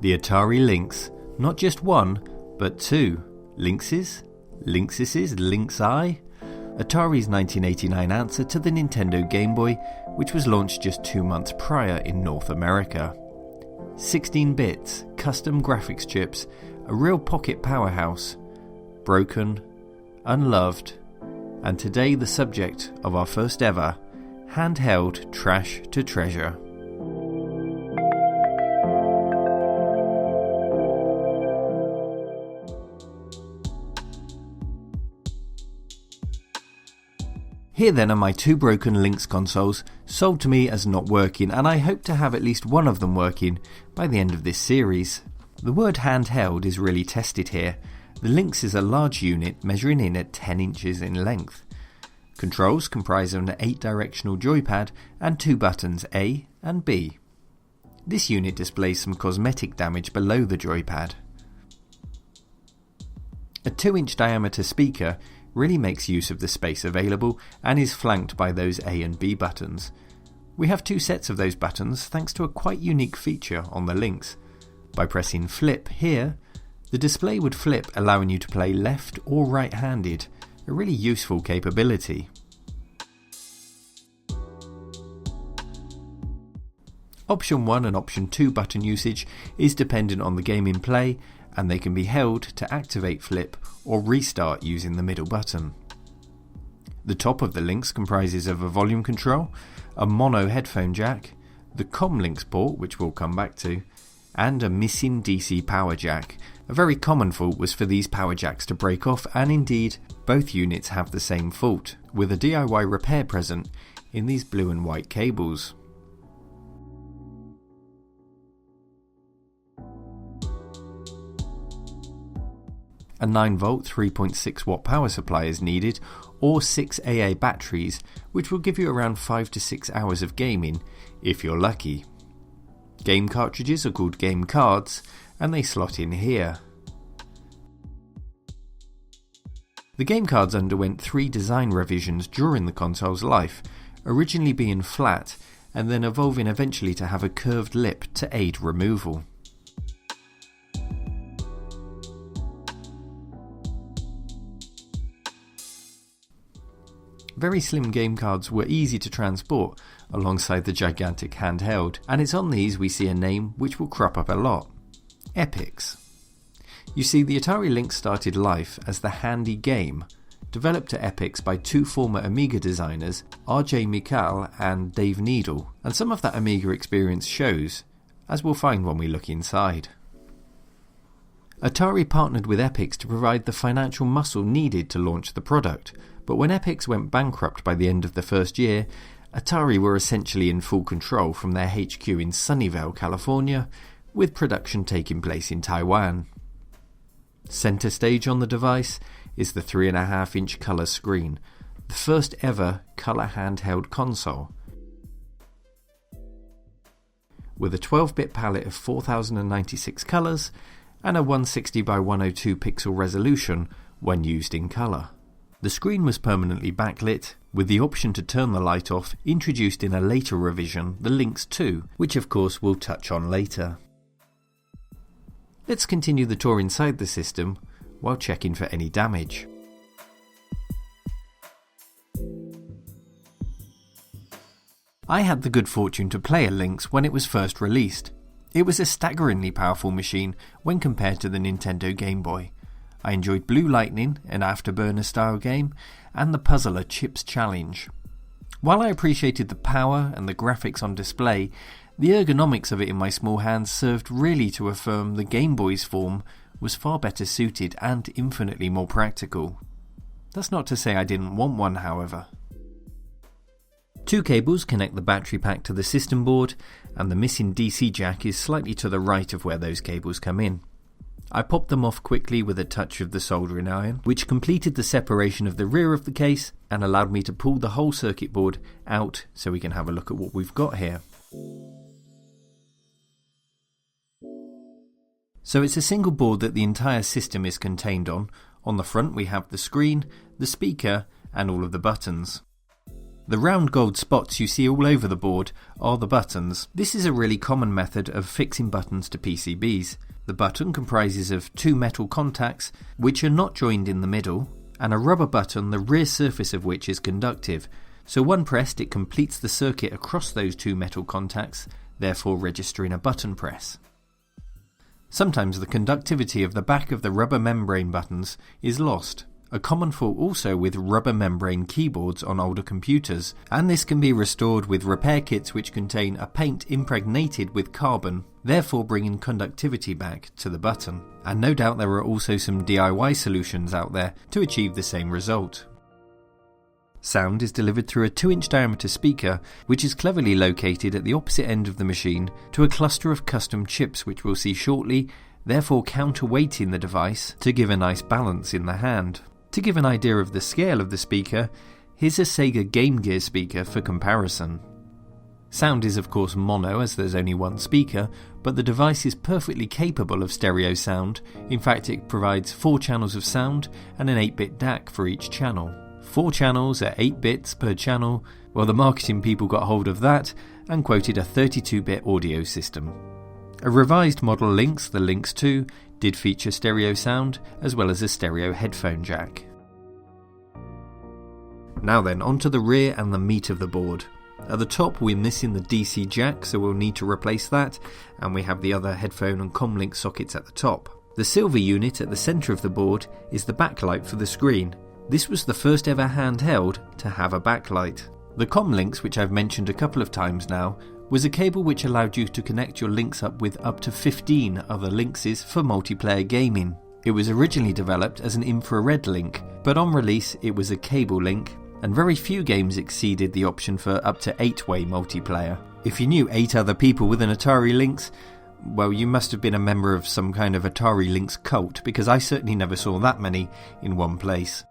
The Atari Lynx, not just one, but two. Lynxes? Lynxes? Lynx-I? Atari's 1989 answer to the Nintendo Game Boy, which was launched just 2 months prior in North America. 16 bits, custom graphics chips, a real pocket powerhouse. Broken, unloved, and today the subject of our first ever handheld trash to treasure. Here then are my two broken Lynx consoles, sold to me as not working, and I hope to have at least one of them working by the end of this series. The word handheld is really tested here. The Lynx is a large unit measuring in at 10 inches in length. Controls comprise of an 8-directional joypad and two buttons A and B. This unit displays some cosmetic damage below the joypad. A 2-inch diameter speaker really makes use of the space available and is flanked by those A and B buttons. We have two sets of those buttons thanks to a quite unique feature on the Lynx. By pressing flip here, the display would flip, allowing you to play left or right-handed, a really useful capability. Option 1 and Option 2 button usage is dependent on the game in play, and they can be held to activate flip or restart using the middle button. The top of the Lynx comprises of a volume control, a mono headphone jack, the Comlinks port, which we'll come back to, and a missing DC power jack. A very common fault was for these power jacks to break off, and indeed both units have the same fault, with a DIY repair present in these blue and white cables. A 9V 3.6 watt power supply is needed, or 6 AA batteries, which will give you around 5 to 6 hours of gaming if you're lucky. Game cartridges are called game cards, and they slot in here. The game cards underwent 3 design revisions during the console's life, originally being flat and then evolving eventually to have a curved lip to aid removal. Very slim game cards were easy to transport alongside the gigantic handheld, and it's on these we see a name which will crop up a lot: Epix. You see, the Atari Lynx started life as the handy game, developed to Epix by two former Amiga designers, RJ Mikal and Dave Needle, and some of that Amiga experience shows, as we'll find when we look inside. Atari partnered with Epix to provide the financial muscle needed to launch the product, but when Epix went bankrupt by the end of the first year, Atari were essentially in full control from their HQ in Sunnyvale, California, with production taking place in Taiwan. Centre stage on the device is the 3.5-inch colour screen, the first ever colour handheld console. With a 12-bit palette of 4096 colours and a 160 by 102 pixel resolution when used in colour. The screen was permanently backlit, with the option to turn the light off introduced in a later revision, the Lynx 2, which of course we'll touch on later. Let's continue the tour inside the system while checking for any damage. I had the good fortune to play a Lynx when it was first released. It was a staggeringly powerful machine when compared to the Nintendo Game Boy. I enjoyed Blue Lightning, an Afterburner style game, and the Puzzler Chips Challenge. While I appreciated the power and the graphics on display, the ergonomics of it in my small hands served really to affirm the Game Boy's form was far better suited and infinitely more practical. That's not to say I didn't want one, however. Two cables connect the battery pack to the system board, and the missing DC jack is slightly to the right of where those cables come in. I popped them off quickly with a touch of the soldering iron, which completed the separation of the rear of the case and allowed me to pull the whole circuit board out so we can have a look at what we've got here. So it's a single board that the entire system is contained on. On the front we have the screen, the speaker and all of the buttons. The round gold spots you see all over the board are the buttons. This is a really common method of fixing buttons to PCBs. The button comprises of two metal contacts which are not joined in the middle, and a rubber button the rear surface of which is conductive, so when pressed it completes the circuit across those two metal contacts, therefore registering a button press. Sometimes the conductivity of the back of the rubber membrane buttons is lost, a common fault also with rubber membrane keyboards on older computers, and this can be restored with repair kits which contain a paint impregnated with carbon, therefore bringing conductivity back to the button. And no doubt there are also some DIY solutions out there to achieve the same result. Sound is delivered through a 2-inch diameter speaker which is cleverly located at the opposite end of the machine to a cluster of custom chips which we'll see shortly, therefore counterweighting the device to give a nice balance in the hand. To give an idea of the scale of the speaker, here's a Sega Game Gear speaker for comparison. Sound is of course mono as there's only one speaker, but the device is perfectly capable of stereo sound. In fact, it provides 4 channels of sound and an 8-bit DAC for each channel. 4 channels at 8 bits per channel, well, the marketing people got hold of that and quoted a 32-bit audio system. A revised model Lynx, the Lynx 2, did feature stereo sound as well as a stereo headphone jack. Now then, onto the rear and the meat of the board. At the top we're missing the DC jack, so we'll need to replace that, and we have the other headphone and comlink sockets at the top. The silver unit at the centre of the board is the backlight for the screen. This was the first ever handheld to have a backlight. The comlinks, which I've mentioned a couple of times now, was a cable which allowed you to connect your Lynx up with up to 15 other Lynxes for multiplayer gaming. It was originally developed as an infrared link, but on release it was a cable link, and very few games exceeded the option for up to 8-way multiplayer. If you knew 8 other people with an Atari Lynx, well, you must have been a member of some kind of Atari Lynx cult, because I certainly never saw that many in one place.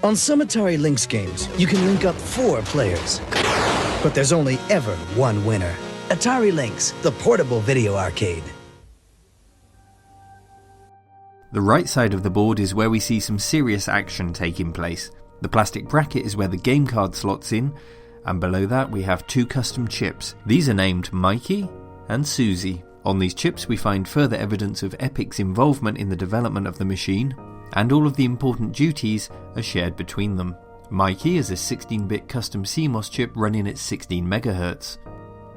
On some Atari Lynx games, you can link up 4 players. But there's only ever one winner. Atari Lynx, the portable video arcade. The right side of the board is where we see some serious action taking place. The plastic bracket is where the game card slots in, and below that we have 2 custom chips. These are named Mikey and Susie. On these chips we find further evidence of Epic's involvement in the development of the machine, and all of the important duties are shared between them. Mikey is a 16-bit custom CMOS chip running at 16 MHz.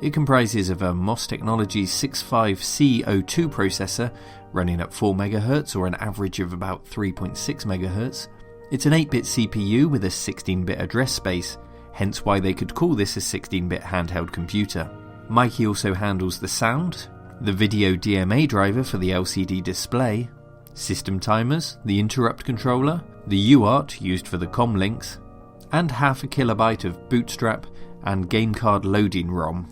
It comprises of a MOS Technologies 65C02 processor running at 4 MHz or an average of about 3.6 MHz. It's an 8-bit CPU with a 16-bit address space, hence why they could call this a 16-bit handheld computer. Mikey also handles the sound, the video DMA driver for the LCD display, system timers, the interrupt controller, the UART used for the comlinks, and half a kilobyte of bootstrap and game card loading ROM.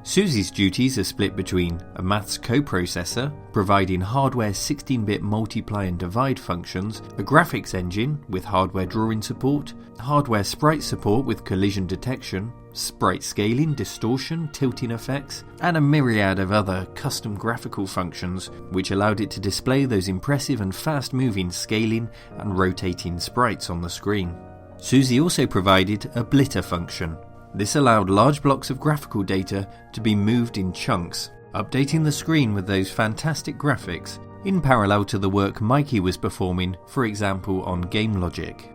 Susie's duties are split between a maths coprocessor, providing hardware 16-bit multiply and divide functions, a graphics engine with hardware drawing support, hardware sprite support with collision detection, sprite scaling, distortion, tilting effects, and a myriad of other custom graphical functions which allowed it to display those impressive and fast-moving scaling and rotating sprites on the screen. Susie also provided a blitter function. This allowed large blocks of graphical data to be moved in chunks, updating the screen with those fantastic graphics in parallel to the work Mikey was performing, for example on Game Logic.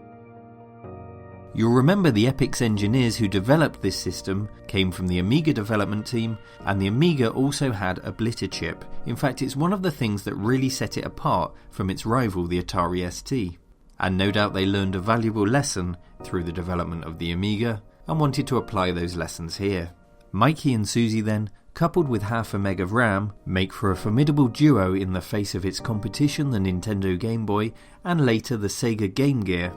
You'll remember the Epic's engineers who developed this system came from the Amiga development team, and the Amiga also had a blitter chip. In fact, it's one of the things that really set it apart from its rival, the Atari ST. And no doubt they learned a valuable lesson through the development of the Amiga and wanted to apply those lessons here. Mikey and Susie then, coupled with half a meg of RAM, make for a formidable duo in the face of its competition, the Nintendo Game Boy, and later the Sega Game Gear.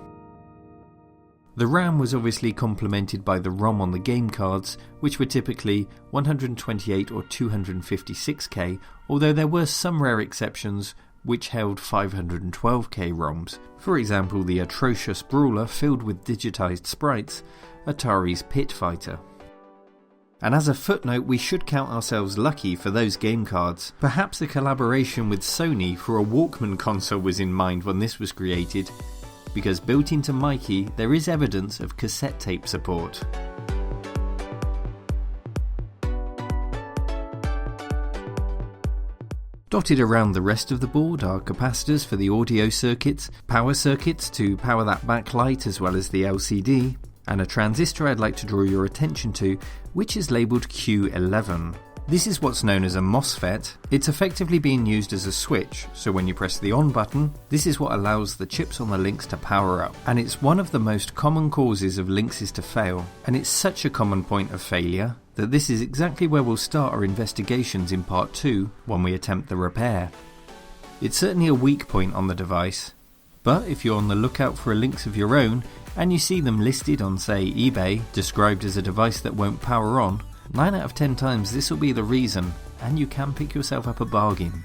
The RAM was obviously complemented by the ROM on the game cards, which were typically 128 or 256K, although there were some rare exceptions which held 512K ROMs. For example, the atrocious brawler filled with digitized sprites, Atari's Pit Fighter. And as a footnote, we should count ourselves lucky for those game cards. Perhaps a collaboration with Sony for a Walkman console was in mind when this was created. because built into Mikey there is evidence of cassette tape support. Dotted around the rest of the board are capacitors for the audio circuits, power circuits to power that backlight as well as the LCD, and a transistor I'd like to draw your attention to, which is labelled Q11. This is what's known as a MOSFET. It's effectively being used as a switch, so when you press the on button, this is what allows the chips on the Lynx to power up. And it's one of the most common causes of Lynxes to fail, and it's such a common point of failure that this is exactly where we'll start our investigations in part 2 when we attempt the repair. It's certainly a weak point on the device, but if you're on the lookout for a Lynx of your own and you see them listed on, say, eBay, described as a device that won't power on, 9 out of 10 times this will be the reason, and you can pick yourself up a bargain.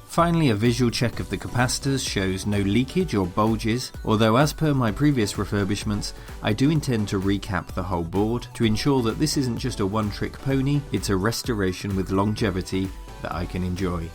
Finally, a visual check of the capacitors shows no leakage or bulges, although as per my previous refurbishments, I do intend to recap the whole board to ensure that this isn't just a one-trick pony, it's a restoration with longevity that I can enjoy.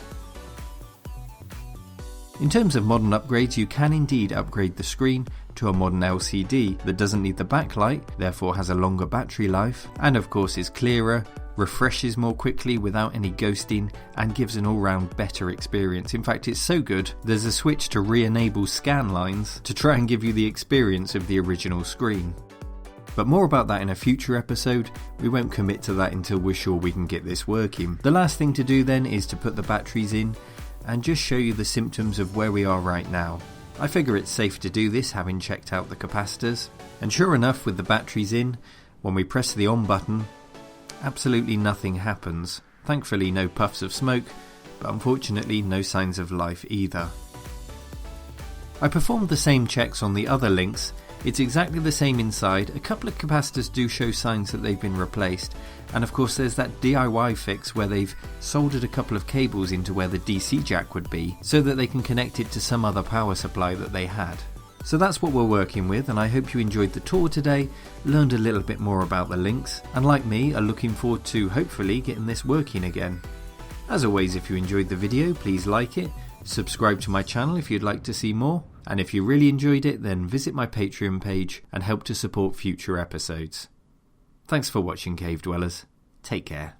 In terms of modern upgrades, you can indeed upgrade the screen to a modern LCD that doesn't need the backlight, therefore has a longer battery life, and of course is clearer, refreshes more quickly without any ghosting, and gives an all-round better experience. In fact, it's so good, there's a switch to re-enable scan lines to try and give you the experience of the original screen. But more about that in a future episode. We won't commit to that until we're sure we can get this working. The last thing to do then is to put the batteries in and just show you the symptoms of where we are right now. I figure it's safe to do this having checked out the capacitors, and sure enough, with the batteries in, when we press the on button, absolutely nothing happens. Thankfully no puffs of smoke, but unfortunately no signs of life either. I performed the same checks on the other Lynx. It's exactly the same inside. A couple of capacitors do show signs that they've been replaced, and of course there's that DIY fix where they've soldered a couple of cables into where the DC jack would be so that they can connect it to some other power supply that they had. So that's what we're working with, and I hope you enjoyed the tour today, learned a little bit more about the Lynx, and like me are looking forward to hopefully getting this working again. As always, if you enjoyed the video, please like it, subscribe to my channel if you'd like to see more, and if you really enjoyed it, then visit my Patreon page and help to support future episodes. Thanks for watching, Cave Dwellers. Take care.